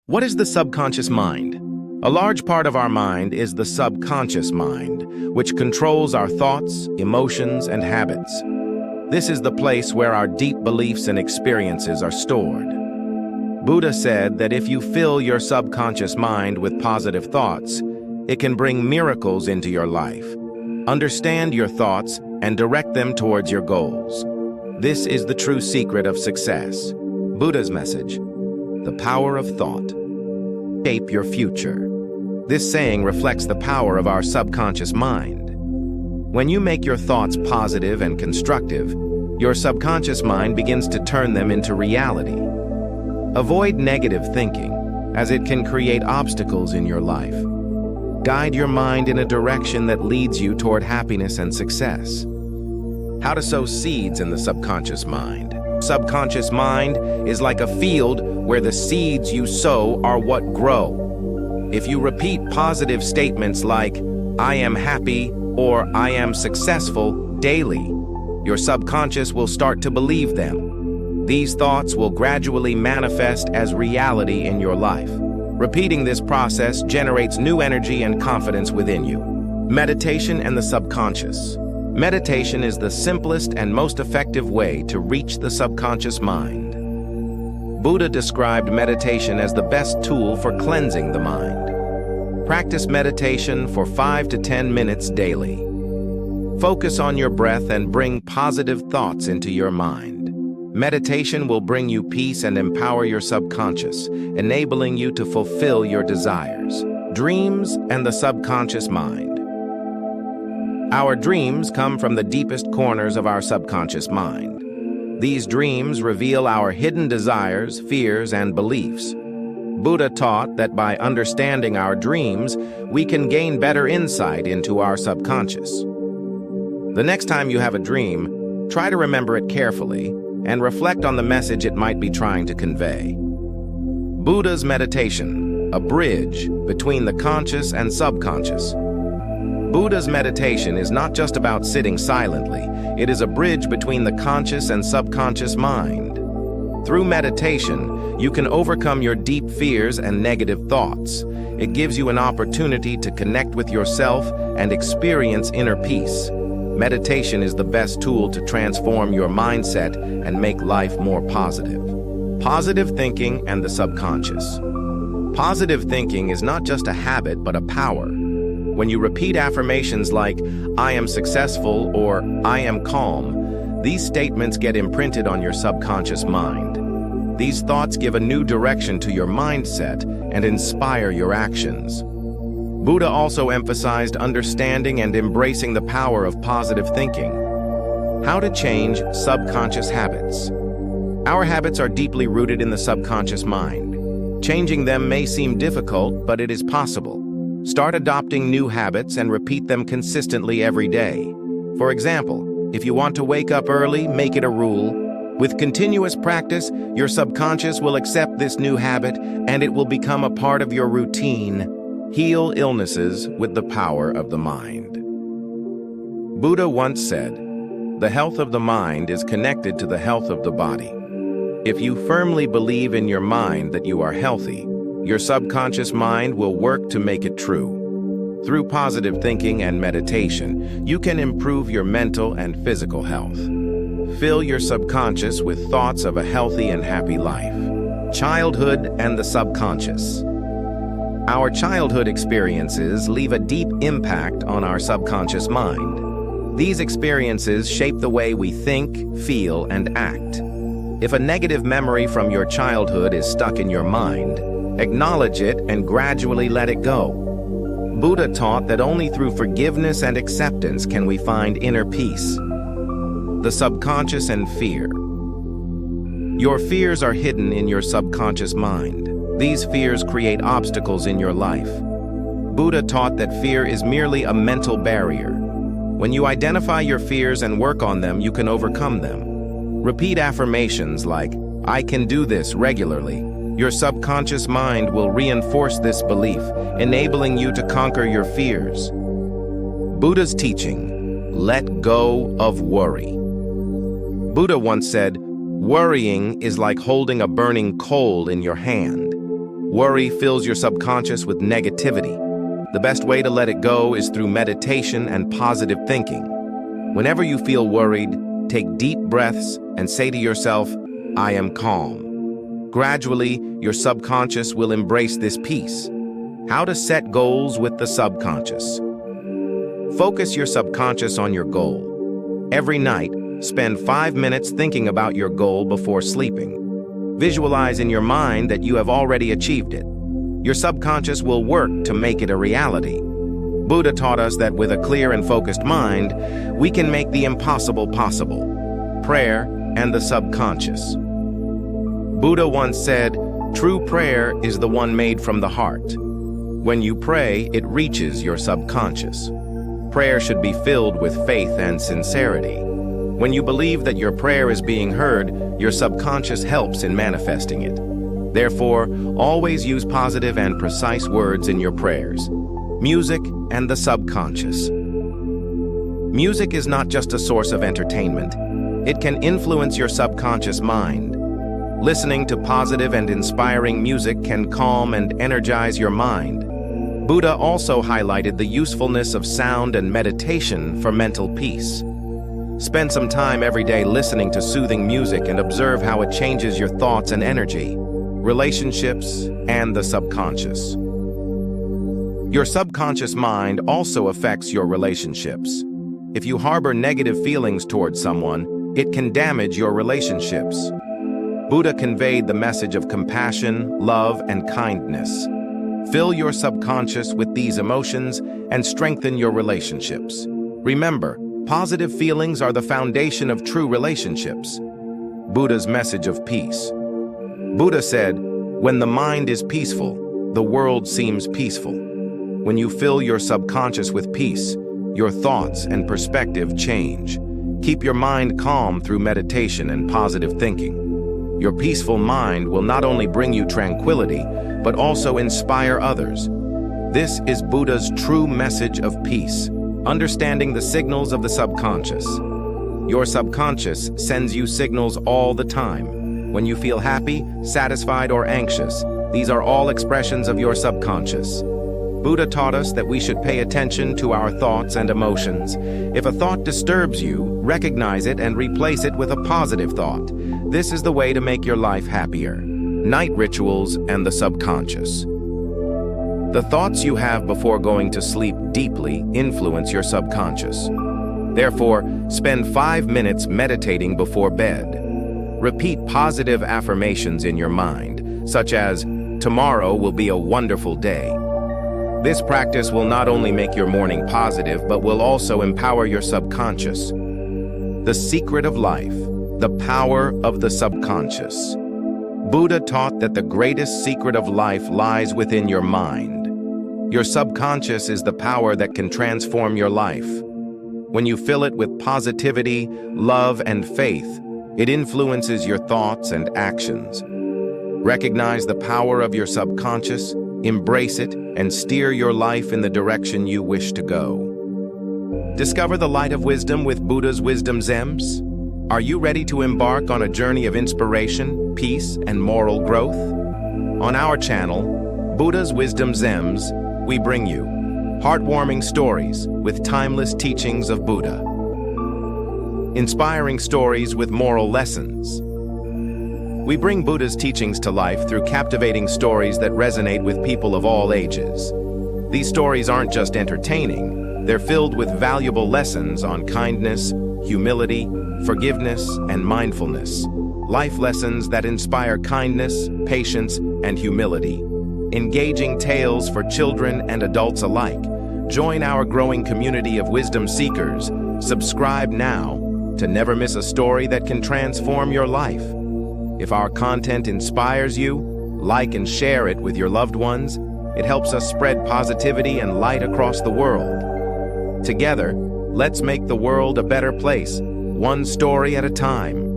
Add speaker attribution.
Speaker 1: What is the subconscious mind? A large part of our mind is the subconscious mind, which controls our thoughts, emotions, and habits. This is the place where our deep beliefs and experiences are stored. Buddha said that if you fill your subconscious mind with positive thoughts, it can bring miracles into your life. Understand your thoughts and direct them towards your goals. This is the true secret of success. Buddha's message: the power of thought. Shape your future. This saying reflects the power of our subconscious mind. When you make your thoughts positive and constructive, your subconscious mind begins to turn them into reality. Avoid negative thinking, as it can create obstacles in your life. Guide your mind in a direction that leads you toward happiness and success. How to sow seeds in the subconscious mind. Subconscious mind is like a field where the seeds you sow are what grow. If you repeat positive statements like, "I am happy" or "I am successful" daily, your subconscious will start to believe them. These thoughts will gradually manifest as reality in your life. Repeating this process generates new energy and confidence within you. Meditation and the subconscious. Meditation is the simplest and most effective way to reach the subconscious mind. Buddha described meditation as the best tool for cleansing the mind. Practice meditation for 5 to 10 minutes daily. Focus on your breath and bring positive thoughts into your mind. Meditation will bring you peace and empower your subconscious, enabling you to fulfill your desires. Dreams and the subconscious mind. Our dreams come from the deepest corners of our subconscious mind. These dreams reveal our hidden desires, fears, and beliefs. Buddha taught that by understanding our dreams, we can gain better insight into our subconscious. The next time you have a dream, try to remember it carefully and reflect on the message it might be trying to convey. Buddha's meditation, a bridge between the conscious and subconscious. Buddha's meditation is not just about sitting silently, it is a bridge between the conscious and subconscious mind. Through meditation, you can overcome your deep fears and negative thoughts. It gives you an opportunity to connect with yourself and experience inner peace. Meditation is the best tool to transform your mindset and make life more positive. Positive thinking and the subconscious. Positive thinking is not just a habit, but a power. When you repeat affirmations like, "I am successful" or "I am calm," these statements get imprinted on your subconscious mind. These thoughts give a new direction to your mindset and inspire your actions. Buddha also emphasized understanding and embracing the power of positive thinking. How to change subconscious habits. Our habits are deeply rooted in the subconscious mind. Changing them may seem difficult, but it is possible. Start adopting new habits and repeat them consistently every day. For example, if you want to wake up early, make it a rule. With continuous practice, your subconscious will accept this new habit and it will become a part of your routine. Heal illnesses with the power of the mind. Buddha once said, "The health of the mind is connected to the health of the body." If you firmly believe in your mind that you are healthy, your subconscious mind will work to make it true. Through positive thinking and meditation, you can improve your mental and physical health. Fill your subconscious with thoughts of a healthy and happy life. Childhood and the subconscious. Our childhood experiences leave a deep impact on our subconscious mind. These experiences shape the way we think, feel, and act. If a negative memory from your childhood is stuck in your mind, acknowledge it and gradually let it go. Buddha taught that only through forgiveness and acceptance can we find inner peace. The subconscious and fear. Your fears are hidden in your subconscious mind. These fears create obstacles in your life. Buddha taught that fear is merely a mental barrier. When you identify your fears and work on them, you can overcome them. Repeat affirmations like, "I can do this" regularly. Your subconscious mind will reinforce this belief, enabling you to conquer your fears. Buddha's teaching, let go of worry. Buddha once said, "Worrying is like holding a burning coal in your hand. Worry fills your subconscious with negativity. The best way to let it go is through meditation and positive thinking. Whenever you feel worried, take deep breaths and say to yourself, "I am calm." Gradually, your subconscious will embrace this peace. How to set goals with the subconscious. Focus your subconscious on your goal. Every night, spend 5 minutes thinking about your goal before sleeping. Visualize in your mind that you have already achieved it. Your subconscious will work to make it a reality. Buddha taught us that with a clear and focused mind, we can make the impossible possible. Prayer and the subconscious. Buddha once said, "True prayer is the one made from the heart." When you pray, it reaches your subconscious. Prayer should be filled with faith and sincerity. When you believe that your prayer is being heard, your subconscious helps in manifesting it. Therefore, always use positive and precise words in your prayers. Music and the subconscious. Music is not just a source of entertainment. It can influence your subconscious mind. Listening to positive and inspiring music can calm and energize your mind. Buddha also highlighted the usefulness of sound and meditation for mental peace. Spend some time every day listening to soothing music and observe how it changes your thoughts and energy. Relationships and the subconscious. Your subconscious mind also affects your relationships. If you harbor negative feelings towards someone, it can damage your relationships. Buddha conveyed the message of compassion, love, and kindness. Fill your subconscious with these emotions and strengthen your relationships. Remember, positive feelings are the foundation of true relationships. Buddha's message of peace. Buddha said, "When the mind is peaceful, the world seems peaceful." When you fill your subconscious with peace, your thoughts and perspective change. Keep your mind calm through meditation and positive thinking. Your peaceful mind will not only bring you tranquility, but also inspire others. This is Buddha's true message of peace, understanding the signals of the subconscious. Your subconscious sends you signals all the time. When you feel happy, satisfied, or anxious, these are all expressions of your subconscious. Buddha taught us that we should pay attention to our thoughts and emotions. If a thought disturbs you, recognize it and replace it with a positive thought. This is the way to make your life happier. Night rituals and the subconscious. The thoughts you have before going to sleep deeply influence your subconscious. Therefore, spend 5 minutes meditating before bed. Repeat positive affirmations in your mind, such as, "Tomorrow will be a wonderful day." This practice will not only make your morning positive, but will also empower your subconscious. The secret of life, the power of the subconscious. Buddha taught that the greatest secret of life lies within your mind. Your subconscious is the power that can transform your life. When you fill it with positivity, love, and faith, it influences your thoughts and actions. Recognize the power of your subconscious, embrace it, and steer your life in the direction you wish to go. Discover the light of wisdom with Buddha's Wisdom Gems. Are you ready to embark on a journey of inspiration, peace, and moral growth? On our channel, Buddha's Wisdom Gems, we bring you heartwarming stories with timeless teachings of Buddha. Inspiring stories with moral lessons. We bring Buddha's teachings to life through captivating stories that resonate with people of all ages. These stories aren't just entertaining, they're filled with valuable lessons on kindness, humility, forgiveness, and mindfulness. Life lessons that inspire kindness, patience, and humility. Engaging tales for children and adults alike. Join our growing community of wisdom seekers. Subscribe now to never miss a story that can transform your life. If our content inspires you, like and share it with your loved ones. It helps us spread positivity and light across the world. Together, let's make the world a better place, one story at a time.